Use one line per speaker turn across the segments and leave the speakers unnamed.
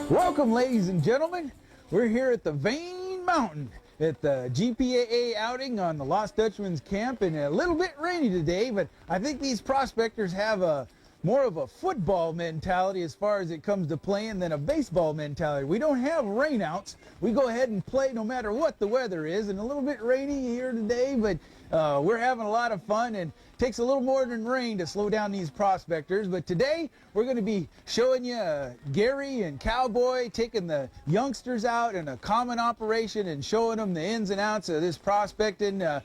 Welcome, ladies and gentlemen. We're here at the Vane Mountain at the GPAA outing on the Lost Dutchman's camp, and a little bit rainy today, but I think these prospectors have more of a football mentality as far as it comes to playing than a baseball mentality. We don't have rainouts. We go ahead and play no matter what the weather is, and a little bit rainy here today, but we're having a lot of fun, and it takes a little more than rain to slow down these prospectors. But today we're going to be showing you Gary and Cowboy taking the youngsters out in a common operation and showing them the ins and outs of this prospecting, the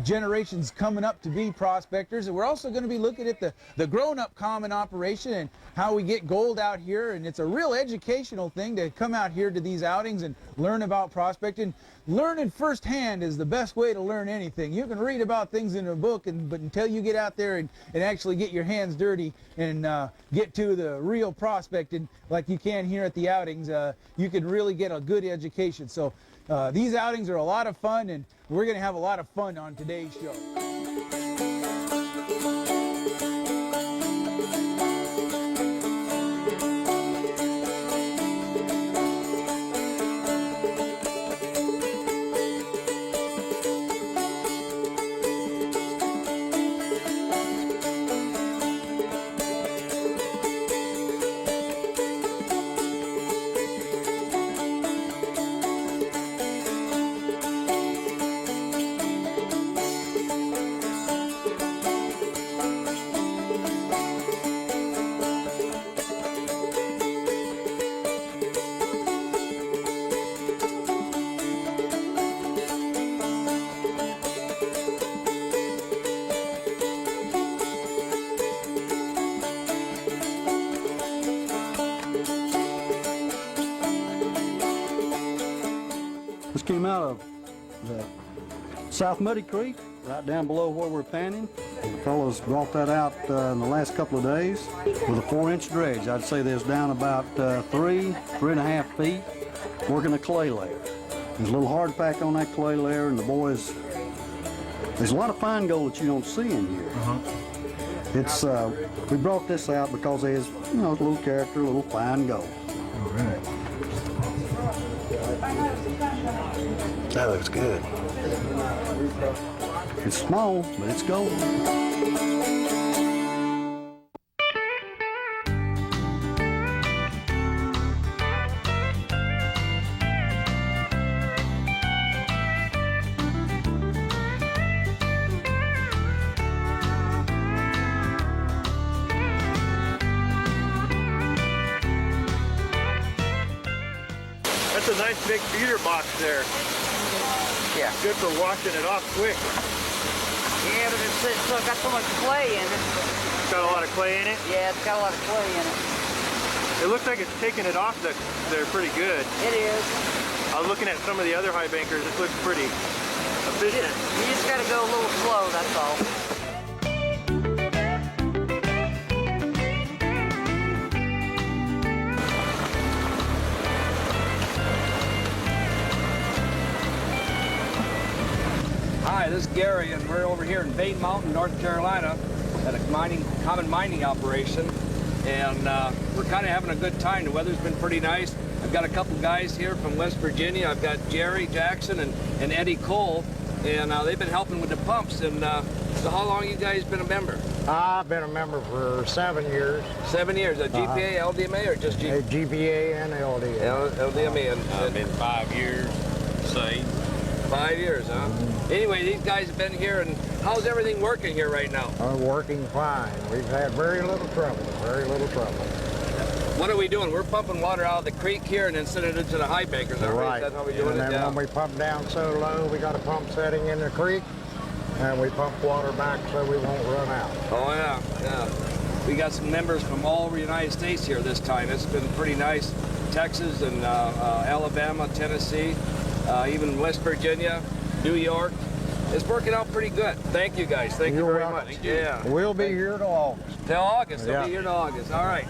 generations coming up to be prospectors. And we're also going to be looking at the grown-up common operation and how we get gold out here. And it's a real educational thing to come out here to these outings and learn about prospecting. Learning firsthand is the best way to learn anything. You can read about things in a book, but until you get out there and actually get your hands dirty and get to the real prospecting like you can here at the outings, you can really get a good education. So these outings are a lot of fun, and we're going to have a lot of fun on today's show.
This came out of the South Muddy Creek, right down below where we're panning. The fellows brought that out in the last couple of days with a 4-inch dredge. I'd say there's down about 3.5 feet, working a clay layer. There's a little hard pack on that clay layer, and the boys, there's a lot of fine gold that you don't see in here. It's we brought this out because there's, you know, a little character, a little fine gold.
All right.
That looks good.
It's small, but it's gold.
That's a nice big feeder box there.
Yeah.
Good for washing it off quick.
Yeah, but it's still got so much clay in it.
It's got a lot of clay in it.
Yeah, it's got a lot of clay in it.
It looks like it's taking it off there pretty good.
It is.
I was looking at some of the other high bankers. It looks pretty efficient.
You just got to go a little slow, that's all.
Hi, this is Gary, and we're over here in Vane Mountain, North Carolina, at a common mining operation, and we're kind of having a good time. The weather's been pretty nice. I've got a couple guys here from West Virginia. I've got Jerry Jackson and Eddie Cole, and they've been helping with the pumps. And so how long you guys been a member?
I've been a member for 7 years.
7 years. At GPA, LDMA, or just GPA?
GPA and LDA.
LDMA. And
Been 5 years, say.
5 years, huh? Anyway, these guys have been here, and how's everything working here right now?
Working fine. We've had very little trouble, very little trouble.
What are we doing? We're pumping water out of the creek here and then sending it into the high bankers.
Right.
That's how we're doing
and
it.
then when we pump down so low, we got a pump setting in the creek, and we pump water back so we won't run out.
Oh, yeah, yeah. We got some members from all over the United States here this time. It's been pretty nice. Texas and Alabama, Tennessee, even West Virginia, New York. It's working out pretty good. Thank you guys. Thank you very much. Yeah.
We'll be here till August.
Till August.
Yeah.
They'll be here till August. All right.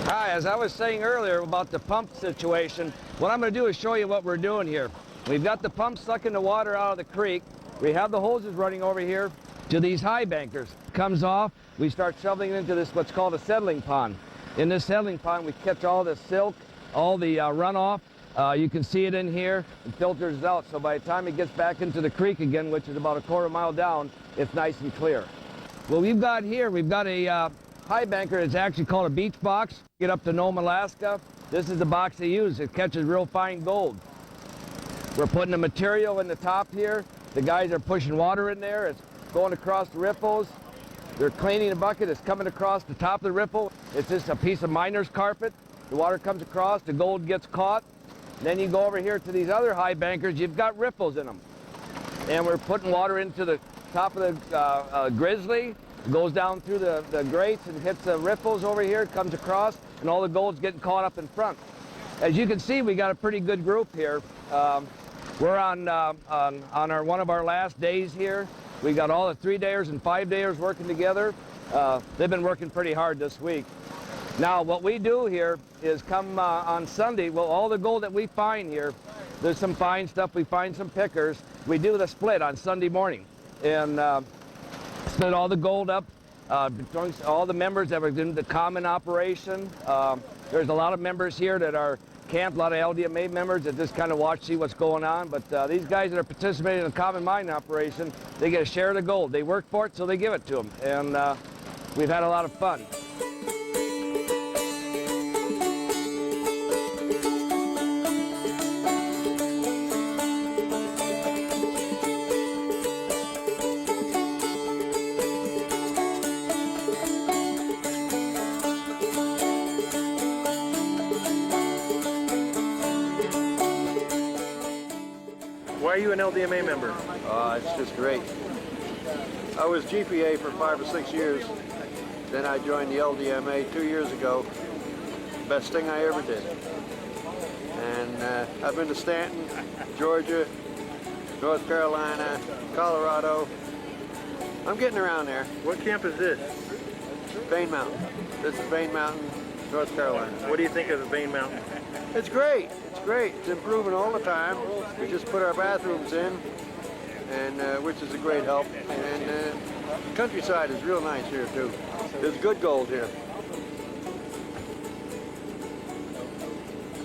Hi, as I was saying earlier about the pump situation, what I'm going to do is show you what we're doing here. We've got the pump sucking the water out of the creek. We have the hoses running over here to these high bankers. Comes off, we start shoveling it into this what's called a settling pond. In this settling pond, we catch all the silk all the runoff. You can see it in here. It filters out, so by the time it gets back into the creek again, which is about a quarter mile down, it's nice and clear. Well, we've got a high banker. It's actually called a beach box. Get up to Nome, Alaska. This is the box they use. It catches real fine gold. We're putting the material in the top here. The guys are pushing water in there. It's going across the ripples. They're cleaning the bucket. It's coming across the top of the ripple. It's just a piece of miner's carpet. The water comes across, the gold gets caught. Then you go over here to these other high bankers. You've got ripples in them. And we're putting water into the top of the grizzly. It goes down through the grates and hits the ripples over here, comes across, and all the gold's getting caught up in front. As you can see, we got a pretty good group here. We're on one of our last days here. We got all the 3-dayers and 5-dayers working together. They've been working pretty hard this week. Now, what we do here is come on Sunday, well, all the gold that we find here, there's some fine stuff, we find some pickers. We do the split on Sunday morning and split all the gold up between all the members that were in the common operation. There's a lot of members here that are camped, a lot of LDMA members that just kind of watch, see what's going on. But these guys that are participating in the common mining operation, they get a share of the gold. They work for it, so they give it to them. And we've had a lot of fun.
Why are you an LDMA member?
It's just great. I was GPA for 5 or 6 years. Then I joined the LDMA 2 years ago. Best thing I ever did. And I've been to Stanton, Georgia, North Carolina, Colorado. I'm getting around there.
What camp is this?
Vane Mountain. This is Vane Mountain, North Carolina.
What do you think of the Vane Mountain?
It's great. It's great. It's improving all the time. We just put our bathrooms in, and which is a great help. And countryside is real nice here too. There's good gold here.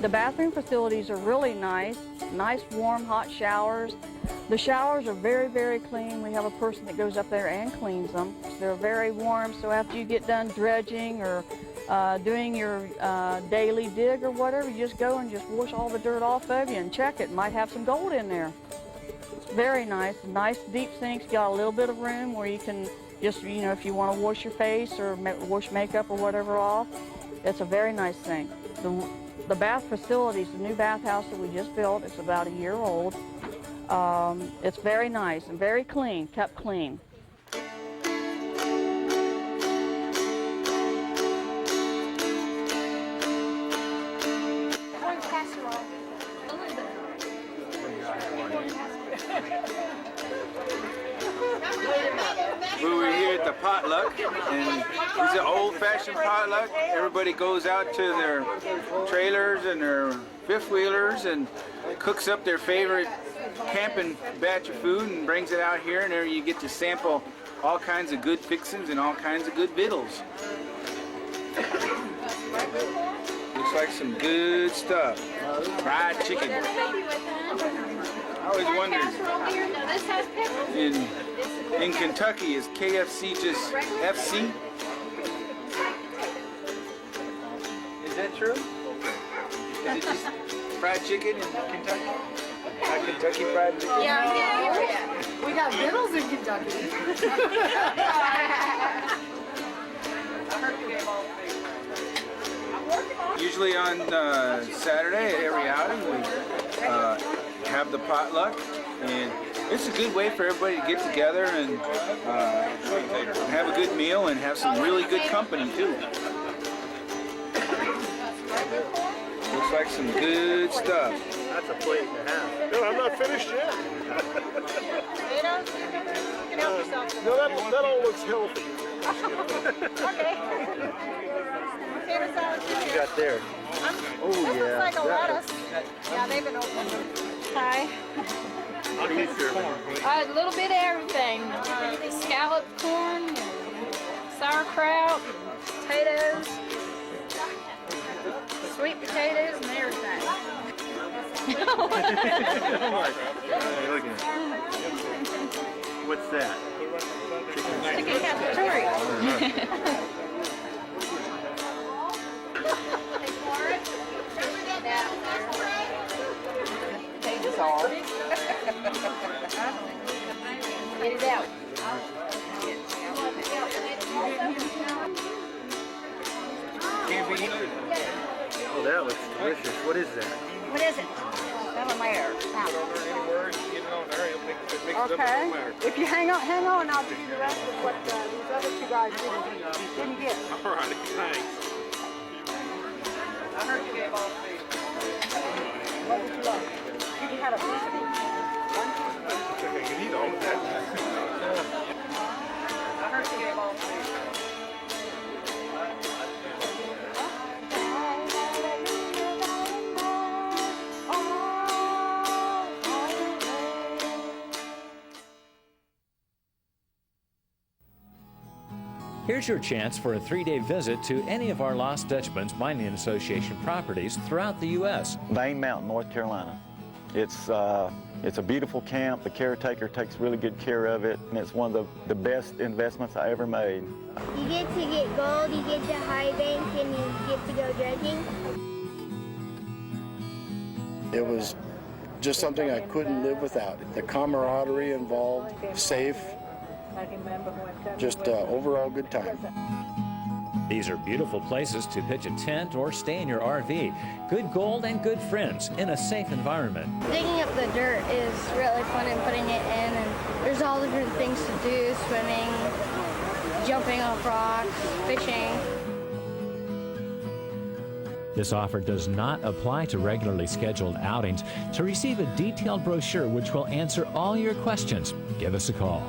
The bathroom facilities are really nice. Nice, warm, hot showers. The showers are very, very clean. We have a person that goes up there and cleans them. They're very warm, so after you get done dredging or doing your daily dig or whatever, you just go and just wash all the dirt off of you and check it. Might have some gold in there. It's very nice. Nice deep sinks. Got a little bit of room where you can just, you know, if you want to wash your face or wash makeup or whatever off, it's a very nice thing. The bath facilities, the new bathhouse that we just built, it's about a year old. It's very nice and very clean, kept clean.
We were here at the potluck, and it's an old-fashioned potluck. Everybody goes out to their trailers and their fifth-wheelers and cooks up their favorite camping batch of food and brings it out here, and there you get to sample all kinds of good fixings and all kinds of good victuals. Looks like some good stuff. Fried chicken. I always wondered, in Kentucky, is KFC just FC? Is that true? Is it just fried chicken in Kentucky? Not Kentucky fried chicken?
Yeah. We got vittles in Kentucky.
Usually on Saturday at every outing, we have the potluck, and it's a good way for everybody to get together and have a good meal and have some really good company too. Looks like some good stuff.
That's a plate and a half. No, I'm not finished yet. No, that all looks healthy. What you got there?
Oh, this looks like a lettuce. Yeah, they've been open. Hi. A little bit of everything. Scalloped corn, sauerkraut, potatoes, sweet potatoes, and
What's that?
Chicken cacciatore. Take this all. Get it out.
Oh, that looks delicious. What is that?
What is it? Delamere.
Okay. If you hang on, I'll give you the rest of what these other two guys didn't get.
All right, thanks.
I heard you gave all three.
What would you like? You can have a piece of each.
I can eat all of that.
I heard you gave all three.
Here's your chance for a 3-day visit to any of our Lost Dutchman's Mining Association properties throughout the U.S.
Vane Mountain, North Carolina. It's a beautiful camp. The caretaker takes really good care of it, and it's one of the best investments I ever made.
You get to get gold, you get to high bank, and you get to go dredging.
It was just something I couldn't live without. The camaraderie involved, safe, just overall good time.
These are beautiful places to pitch a tent or stay in your RV. Good gold and good friends in a safe environment.
Digging up the dirt is really fun and putting it in, and there's all different things to do, swimming, jumping off rocks, fishing.
This offer does not apply to regularly scheduled outings. To receive a detailed brochure which will answer all your questions, give us a call.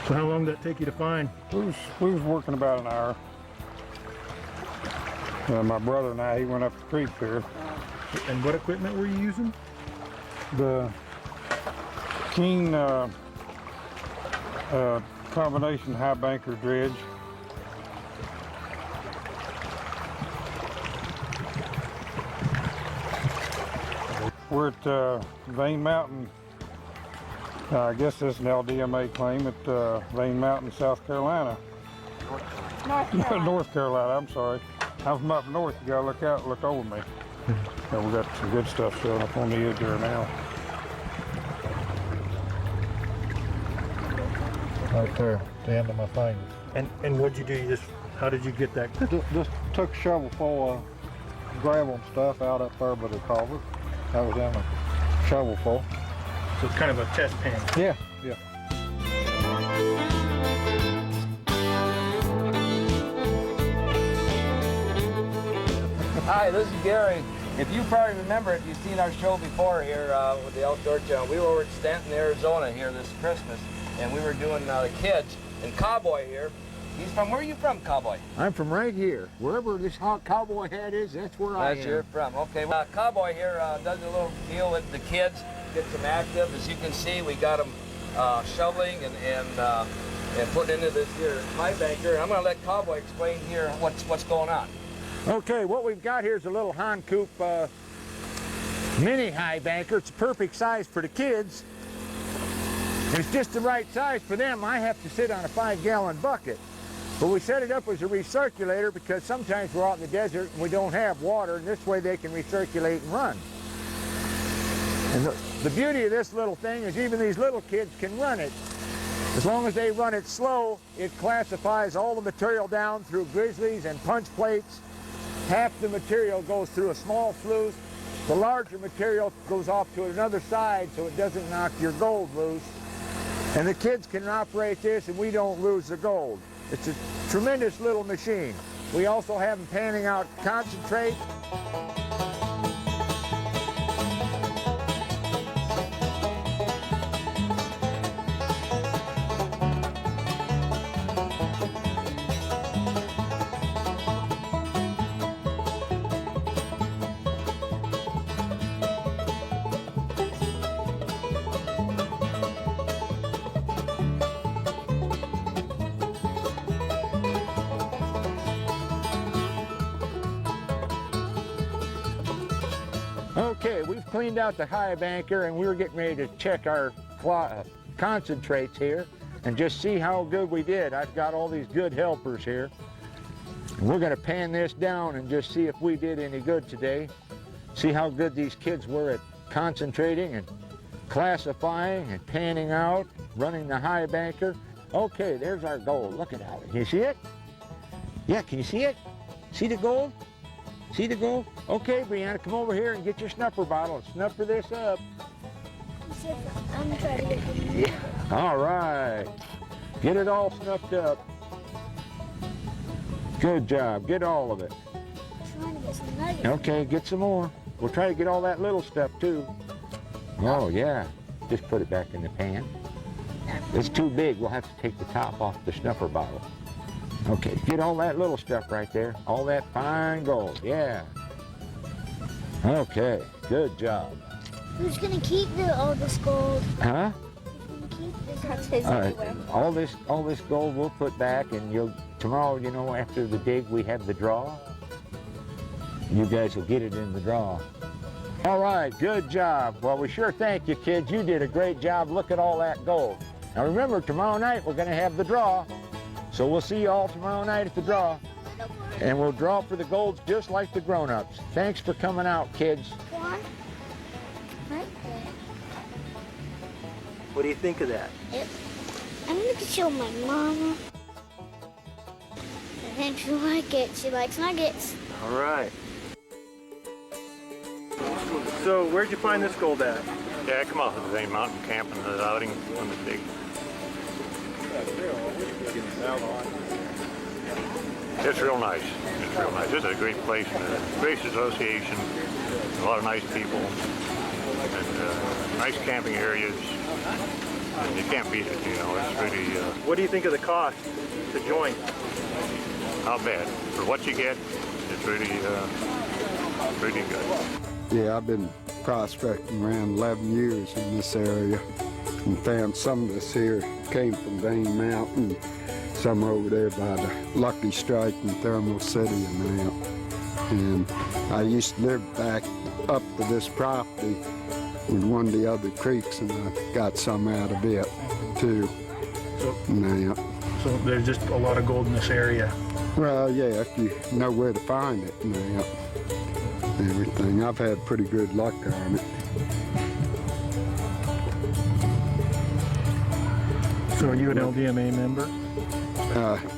So how long did that take you to find? We was working about an hour. My brother and I, he went up the creek there. And what equipment were you using? The King combination high banker dredge. We're at Vane Mountain. I guess this is an LDMA claim at Vane Mountain, South Carolina.
North Carolina.
North Carolina, I'm sorry. I'm from up north. You gotta look out, look over me. Yeah, we got some good stuff showing up on the edge there now. Right there, at the end of my finger. And what'd you do? How did you get that? Just took a shovel full of gravel and stuff out up there by the culvert. That was in a shovel full. So it's kind of a test pan. Yeah, yeah.
Hi, this is Gary. If you probably remember it, you've seen our show before here with the Outdoor Channel. We were over at Stanton, Arizona here this Christmas, and we were doing the kids. And Cowboy here, he's from, where are you from, Cowboy?
I'm from right here. Wherever this hot cowboy hat is, that's where I am.
That's where you're from. Okay, well, Cowboy here does a little deal with the kids, gets them active. As you can see, we got them shoveling and putting into this here high banker. I'm going to let Cowboy explain here what's going on.
Okay, what we've got here is a little Hahn Coop mini high banker. It's a perfect size for the kids. It's just the right size for them. I have to sit on a 5-gallon bucket. But we set it up as a recirculator because sometimes we're out in the desert and we don't have water, and this way they can recirculate and run. And the beauty of this little thing is even these little kids can run it. As long as they run it slow, it classifies all the material down through grizzlies and punch plates. Half the material goes through a small sluice. The larger material goes off to another side so it doesn't knock your gold loose. And the kids can operate this and we don't lose the gold. It's a tremendous little machine. We also have them panning out concentrate. Okay, we've cleaned out the high banker and we're getting ready to check our concentrates here and just see how good we did. I've got all these good helpers here. And we're going to pan this down and just see if we did any good today. See how good these kids were at concentrating and classifying and panning out, running the high banker. Okay, there's our gold. Look at that. Can you see it? Yeah, can you see it? See the gold? See the gold? Okay, Brianna, come over here and get your snuffer bottle and snuffer this up.
I'm gonna try to get it.
Yeah. All right. Get it all snuffed up. Good job. Get all of it.
I'm trying to get some nuggets.
Okay, get some more. We'll try to get all that little stuff too. Oh, yeah. Just put it back in the pan. It's too big. We'll have to take the top off the snuffer bottle. Okay, get all that little stuff right there. All that fine gold, yeah. Okay, good job.
Who's gonna keep all this gold?
Huh?
Who's gonna keep this?
All right, all this gold we'll put back, and tomorrow, you know, after the dig, we have the draw. You guys will get it in the draw. All right, good job. Well, we sure thank you, kids. You did a great job. Look at all that gold. Now remember, tomorrow night we're gonna have the draw. So we'll see you all tomorrow night at the draw. And we'll draw for the golds just like the grown-ups. Thanks for coming out, kids.
One. Right there.
What do you think of that?
I'm gonna show my mama. I think she'll like it. She likes nuggets.
All right. So where'd you find this gold at?
Yeah, I come off of the Vane Mountain camp and the outing on the dig. It's real nice. It's real nice. It's a great place, great association, a lot of nice people, and nice camping areas. And you can't beat it, you know. It's really.
What do you think of the cost to join?
Not bad. For what you get, it's really, really good.
Yeah, I've been prospecting around 11 years in this area and found some of this here came from Vane Mountain, some over there by the Lucky Strike in Thermal City and that. And I used to live back up to this property with one of the other creeks, and I got some out of it too.
So there's just a lot of gold in this area.
Well, yeah, if you know where to find it and everything. I've had pretty good luck on it.
So are you an LDMA member?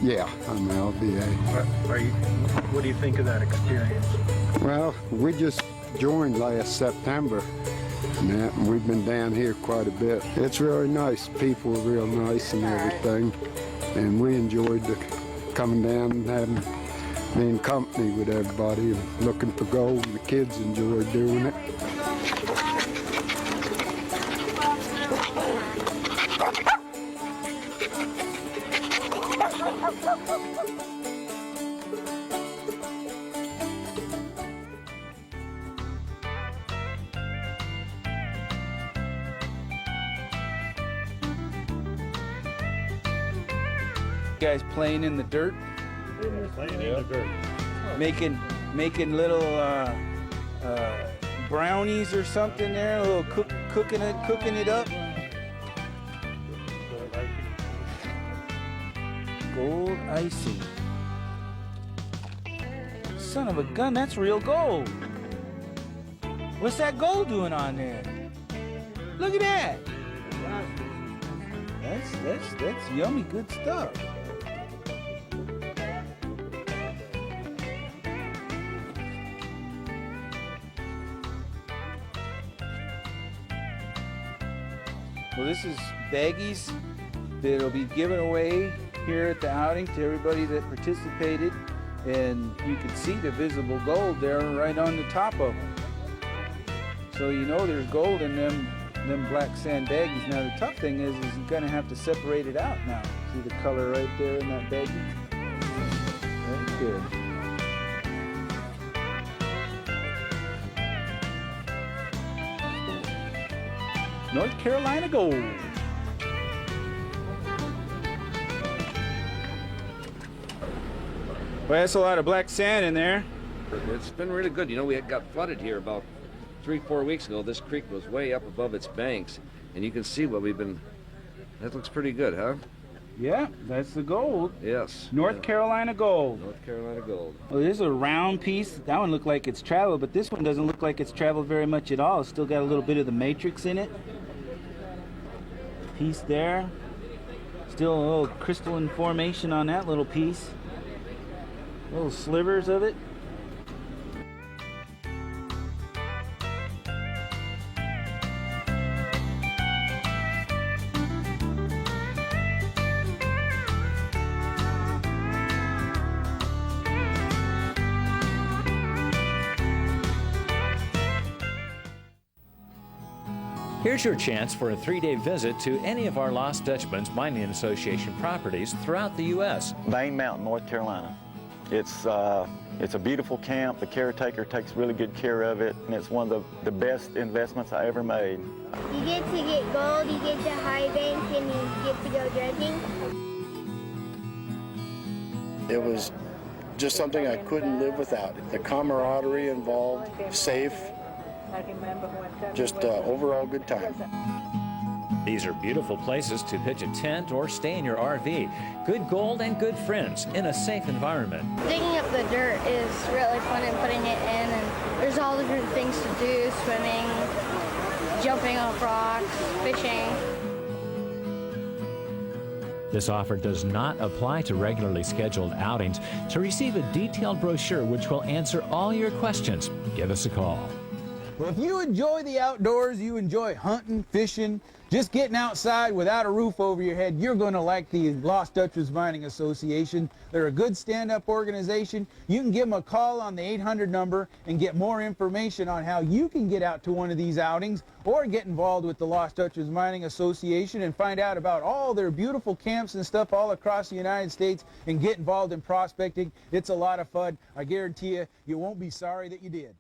Yeah, I'm an LDA.
What do you think of that experience?
Well, we just joined last September, and we've been down here quite a bit. It's really nice. People are real nice and everything, and we enjoyed coming down and being company with everybody and looking for gold. The kids enjoy doing it.
Guys playing in the dirt,
Playing in the dirt.
making little brownies or something there, a little cooking it up. Gold icing. Son of a gun, that's real gold. What's that gold doing on there? Look at that. That's yummy good stuff. Well, this is baggies that'll be given away
here at the outing to everybody that participated, and you can see the visible gold there right on the top of them. So you know there's gold in them black sand baggies. Now the tough thing is you're gonna have to separate it out now. See the color right there in that baggie? Right there. North Carolina gold. Well, that's a lot of black sand in there.
It's been really good. You know, we had got flooded here about 3-4 weeks ago. This creek was way up above its banks, and you can see what we've been. That looks pretty good, huh?
Yeah, that's the gold.
Yes.
North Carolina gold.
North Carolina gold.
Well, this is a round piece. That one looked like it's traveled, but this one doesn't look like it's traveled very much at all. It's still got a little bit of the matrix in it. Piece there. Still a little crystalline formation on that little piece. Little slivers of it.
Here's your chance for a 3-day visit to any of our Lost Dutchman's Mining Association properties throughout the U.S.
Vane Mountain, North Carolina. It's a beautiful camp. The caretaker takes really good care of it, and it's one of the best investments I ever made.
You get to get gold, you get to high bank, and you get to go dredging.
It was just something I couldn't live without. The camaraderie involved, safe, just overall good time.
These are beautiful places to pitch a tent or stay in your RV. Good gold and good friends in a safe environment.
Digging up the dirt is really fun and putting it in, and there's all different things to do: swimming, jumping off rocks, fishing.
This offer does not apply to regularly scheduled outings. To receive a detailed brochure which will answer all your questions, give us a call.
Well, if you enjoy the outdoors, you enjoy hunting, fishing, just getting outside without a roof over your head, you're going to like the Lost Dutchman's Mining Association. They're a good stand-up organization. You can give them a call on the 800 number and get more information on how you can get out to one of these outings, or get involved with the Lost Dutchman's Mining Association and find out about all their beautiful camps and stuff all across the United States and get involved in prospecting. It's a lot of fun. I guarantee you, you won't be sorry that you did.